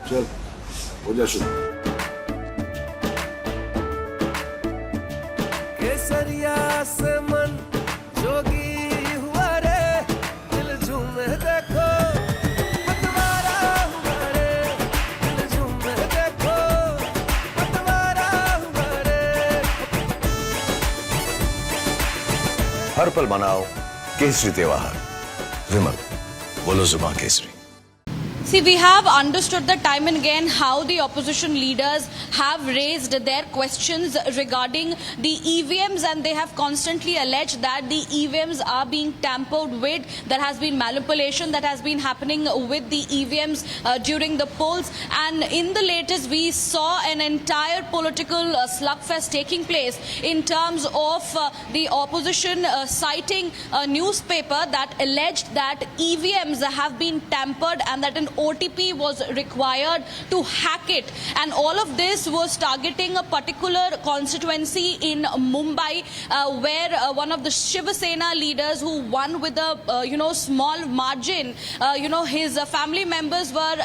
चल हो जा शुरू। केसरिया से मन जोगी हुआ रे, दिल झूमे देखो पतवारा हुआ रे, दिल झूमे देखो पतवारा हुआ रे। हर पल मनाओ केसरी त्योहार। विमल, बोलो जुबान Kesari. See, we have understood the time and again how the opposition leaders have raised their questions regarding the EVMs, and they have constantly alleged that the EVMs are being tampered with. There has been manipulation that has been happening with the EVMs during the polls, and in the latest we saw an entire political slugfest taking place in terms of the opposition citing a newspaper that alleged that EVMs have been tampered and that an OTP was required to hack it, and all of this was targeting a particular constituency in Mumbai where one of the Shiv Sena leaders who won with a small margin, his family members were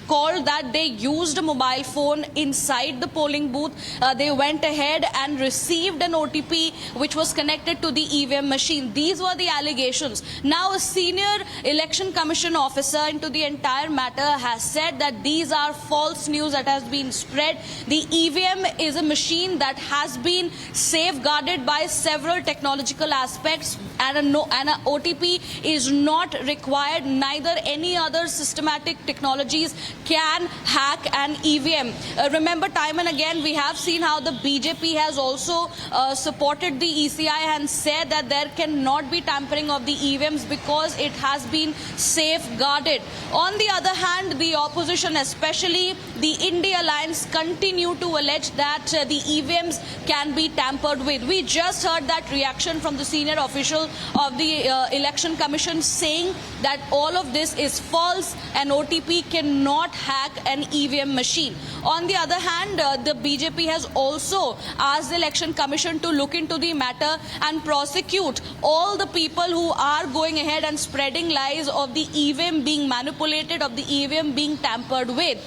called that they used a mobile phone inside the polling booth. They went ahead and received an OTP which was connected to the EVM machine. These were the allegations. Now a senior election commission officer into the entire matter has said that these are false news that has been spread. The EVM is a machine that has been safeguarded by several technological aspects, and an OTP is not required. Neither any other systematic technologies can hack an EVM. Remember, time and again we have seen how the BJP has also supported the ECI and said that there cannot be tampering of the EVMs because it has been safeguarded. On the other hand, the opposition, especially the India Alliance, continue to allege that the EVMs can be tampered with. We just heard that reaction from the senior official of the Election Commission saying that all of this is false and OTP cannot hack an EVM machine. On the other hand, the BJP has also asked the Election Commission to look into the matter and prosecute all the people who are going ahead and spreading lies of the EVM being manipulated, of the EVM being tampered with.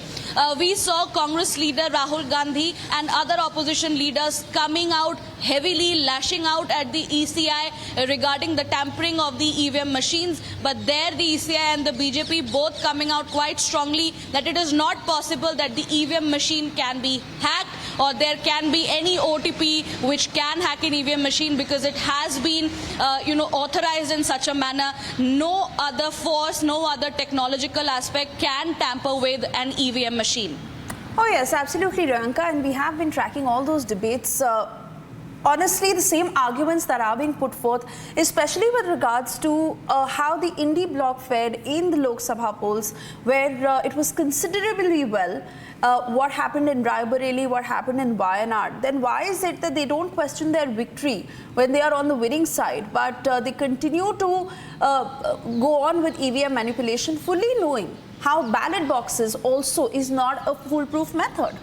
We saw Congress leader Rahul Gandhi and other opposition leaders coming out heavily, lashing out at the ECI regarding the tampering of the EVM machines. But there the ECI and the BJP both coming out quite strongly that it is not possible that the EVM machine can be hacked or there can be any OTP which can hack an EVM machine because it has been authorized in such a manner. No other force, no other technological aspect can tamper with an EVM machine. Oh yes, absolutely, Ranka, and we have been tracking all those debates. Honestly, the same arguments that are being put forth, especially with regards to how the Indie bloc fared in the Lok Sabha polls, where it was considerably well. What happened in Raebareli, what happened in Wayanad, then why is it that they don't question their victory when they are on the winning side, but they continue to go on with EVM manipulation, fully knowing how ballot boxes also is not a foolproof method?